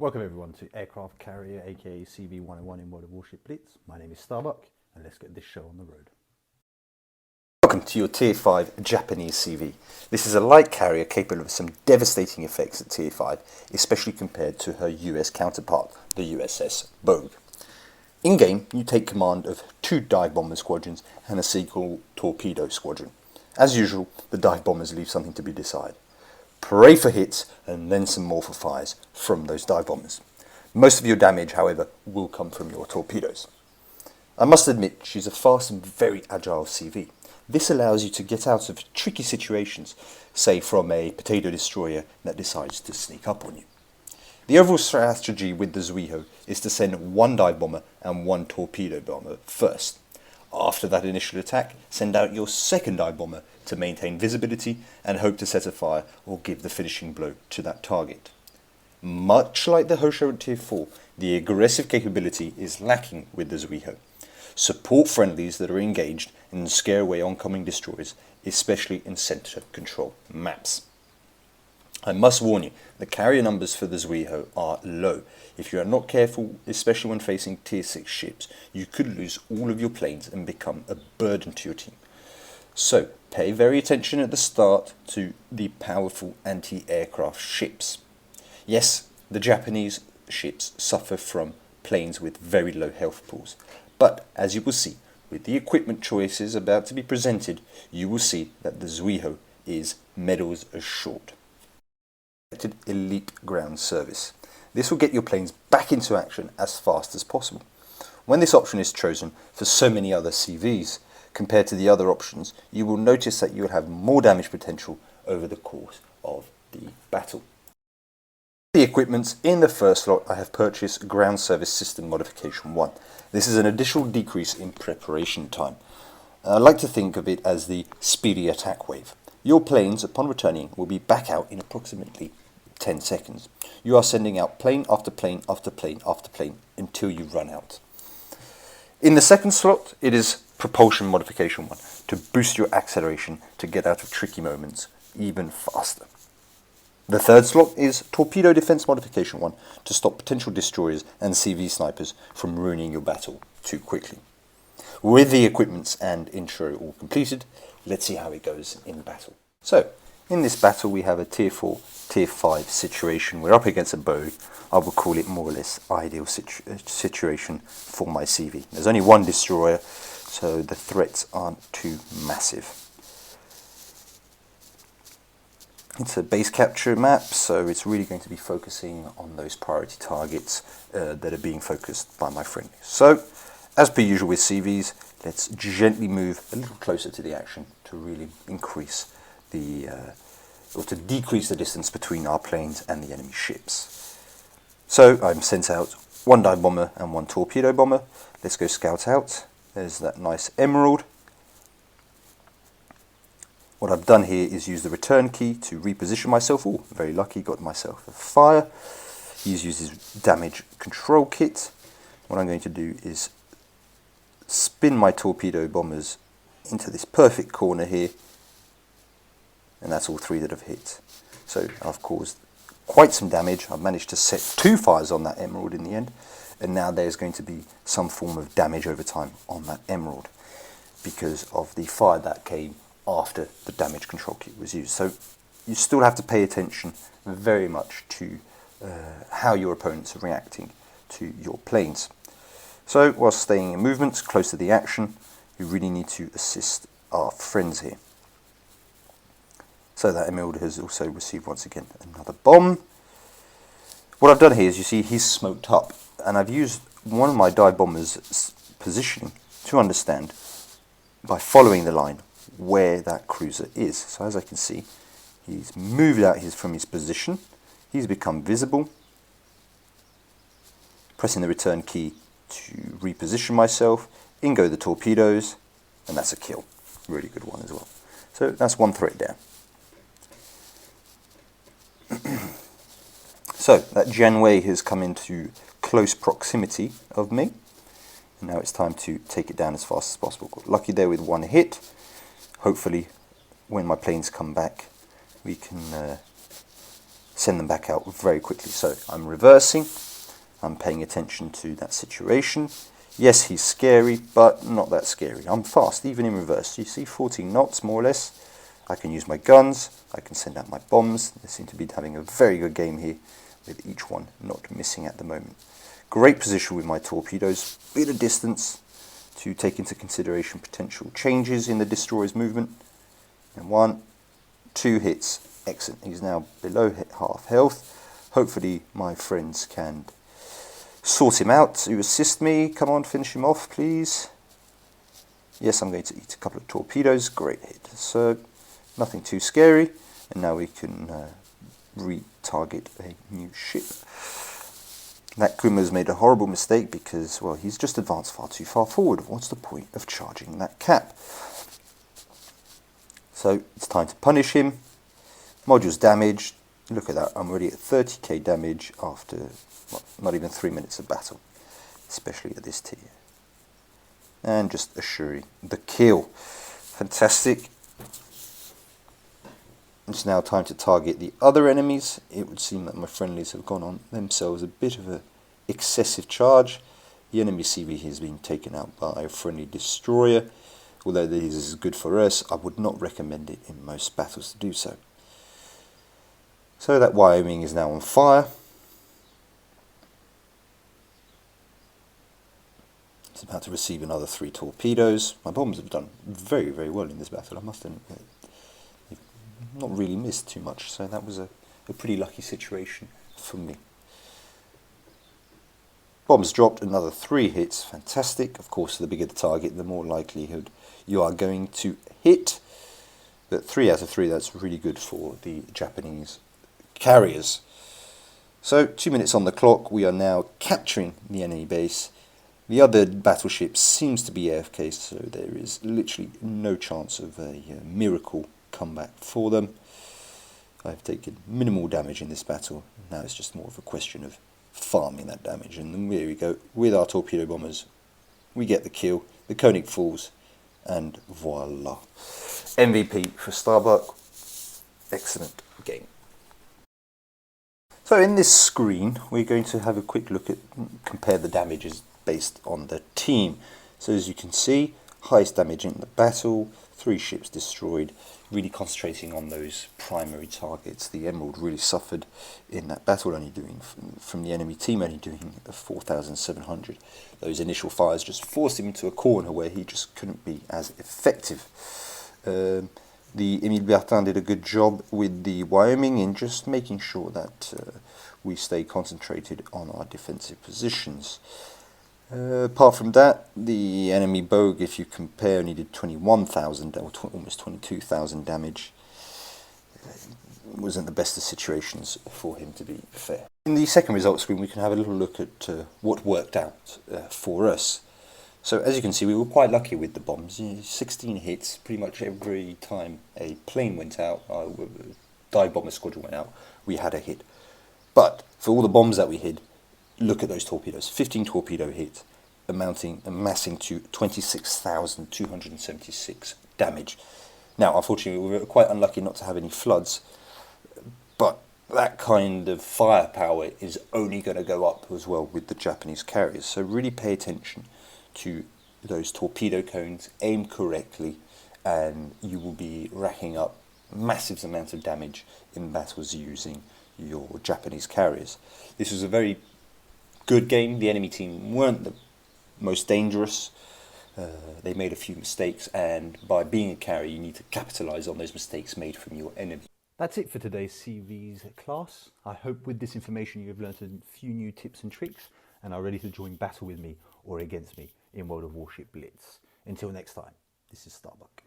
Welcome everyone to Aircraft Carrier aka CV101 in World of Warship Blitz. My name is Starbuck and let's get this show on the road. Welcome to your Tier 5 Japanese CV. This is a light carrier capable of some devastating effects at Tier 5, especially compared to her US counterpart, the USS Bogue. In-game, you take command of 2 dive bomber squadrons and a single torpedo squadron. As usual, the dive bombers leave something to be desired. Pray for hits and then some more for fires from those dive bombers. Most of your damage, however, will come from your torpedoes. I must admit, she's a fast and very agile CV. This allows you to get out of tricky situations, say from a potato destroyer that decides to sneak up on you. The overall strategy with the Zuiho is to send 1 dive bomber and 1 torpedo bomber first. After that initial attack, send out your 2nd dive bomber to maintain visibility and hope to set a fire or give the finishing blow to that target. Much like the Hosho at Tier 4, the aggressive capability is lacking with the Zuiho. Support friendlies that are engaged and scare away oncoming destroyers, especially in center control maps. I must warn you, the carrier numbers for the Zuiho are low. If you are not careful, especially when facing Tier 6 ships, you could lose all of your planes and become a burden to your team. So, pay very attention at the start to the powerful anti-aircraft ships. Yes, the Japanese ships suffer from planes with very low health pools, but as you will see, with the equipment choices about to be presented, you will see that the Zuiho is medals assured. Elite ground service. This will get your planes back into action as fast as possible. When this option is chosen for so many other CVs compared to the other options, you will notice that you will have more damage potential over the course of the battle. The equipment in the first slot, I have purchased Ground Service System Modification 1. This is an additional decrease in preparation time. I like to think of it as the speedy attack wave. Your planes, upon returning, will be back out in approximately 10 seconds. You are sending out plane after plane after plane after plane until you run out. In the second slot, it is Propulsion Modification 1 to boost your acceleration to get out of tricky moments even faster. The third slot is Torpedo Defense Modification 1 to stop potential destroyers and CV snipers from ruining your battle too quickly. With the equipments and intro all completed, let's see how it goes in battle. So, in this battle we have a Tier 4, Tier 5 situation. We're up against a Bogue. I would call it more or less ideal situation for my CV. There's only 1 destroyer, so the threats aren't too massive. It's a base capture map, so it's really going to be focusing on those priority targets that are being focused by my friend. So, as per usual with CVs, let's gently move a little closer to the action to really increase the, or to decrease the distance between our planes and the enemy ships. So, I'm sent out 1 dive bomber and 1 torpedo bomber. Let's go scout out. There's that nice emerald. What I've done here is use the return key to reposition myself. Oh, very lucky, got myself a fire. He's used his damage control kit. What I'm going to do is spin my torpedo bombers into this perfect corner here. And that's all 3 that have hit. So I've caused quite some damage. I've managed to set 2 fires on that emerald in the end. And now there's going to be some form of damage over time on that emerald because of the fire that came after the damage control kit was used. So you still have to pay attention very much to how your opponents are reacting to your planes. So while staying in movement close to the action, we really need to assist our friends here. So that emerald has also received once again another bomb. What I've done here is, you see, he's smoked up, and I've used one of my dive bombers' positioning to understand by following the line where that cruiser is. So as I can see, he's moved out from his position, he's become visible. Pressing the return key to reposition myself, in go the torpedoes, and that's a kill. Really good one as well. So that's 1 threat down. So that Janway has come into close proximity of me, and now it's time to take it down as fast as possible. Got lucky there with 1 hit. Hopefully when my planes come back we can send them back out very quickly. So I'm reversing, I'm paying attention to that situation. Yes, he's scary, but not that scary. I'm fast, even in reverse. You see, 14 knots, more or less. I can use my guns, I can send out my bombs. They seem to be having a very good game here, with each one not missing at the moment. Great position with my torpedoes, bit of distance to take into consideration potential changes in the destroyer's movement. And 1, 2 hits. Excellent. He's now below half health. Hopefully my friends can sort him out to assist me. Come on, finish him off, please. Yes, I'm going to eat a couple of torpedoes. Great hit. So nothing too scary. And now we can re-target a new ship. That Kuma's made a horrible mistake because, well, he's just advanced far too far forward. What's the point of charging that cap? So it's time to punish him. Module's damaged. Look at that, I'm already at 30k damage after not even 3 minutes of battle, especially at this tier. And just assuring the kill. Fantastic. It's now time to target the other enemies. It would seem that my friendlies have gone on themselves a bit of an excessive charge. The enemy CV has been taken out by a friendly destroyer. Although this is good for us, I would not recommend it in most battles to do so. So that Wyoming is now on fire. It's about to receive another 3 torpedoes. My bombs have done very, very well in this battle. I must admit, they've not really missed too much, so that was a pretty lucky situation for me. Bombs dropped, another 3 hits. Fantastic. Of course, the bigger the target, the more likelihood you are going to hit. But 3 out of 3, that's really good for the Japanese carriers. So 2 minutes on the clock, we are now capturing the enemy base. The other battleship seems to be AFK, so there is literally no chance of a miracle comeback for them. I've taken minimal damage in this battle. Now it's just more of a question of farming that damage. And then there we go, with our torpedo bombers, we get the kill, the Koenig falls, and voila. MVP for Starbuck. Excellent game. So in this screen, we're going to have a quick look at, compare the damages based on the team. So as you can see, highest damage in the battle, 3 ships destroyed, really concentrating on those primary targets. The Emerald really suffered in that battle, only doing, from the enemy team, only doing 4,700. Those initial fires just forced him into a corner where he just couldn't be as effective. The Emile Bertin did a good job with the Wyoming in just making sure that we stay concentrated on our defensive positions. Apart from that, the enemy Bogue, if you compare, only did 21,000 or almost 22,000 damage. It wasn't the best of situations for him, to be fair. In the second results screen, we can have a little look at what worked out for us. So as you can see, we were quite lucky with the bombs. 16 hits pretty much every time a plane went out, dive bomber squadron went out, we had a hit. But for all the bombs that we hit, look at those torpedoes. 15 torpedo hits, amassing to 26,276 damage. Now, unfortunately, we were quite unlucky not to have any floods, but that kind of firepower is only going to go up as well with the Japanese carriers. So really pay attention to those torpedo cones, aim correctly, and you will be racking up massive amounts of damage in battles using your Japanese carriers. This was a very good game. The enemy team weren't the most dangerous. They made a few mistakes, and by being a carrier, you need to capitalize on those mistakes made from your enemy. That's it for today's CV's class. I hope with this information you've learned a few new tips and tricks and are ready to join battle with me or against me in World of Warship Blitz. Until next time, this is Starbuck.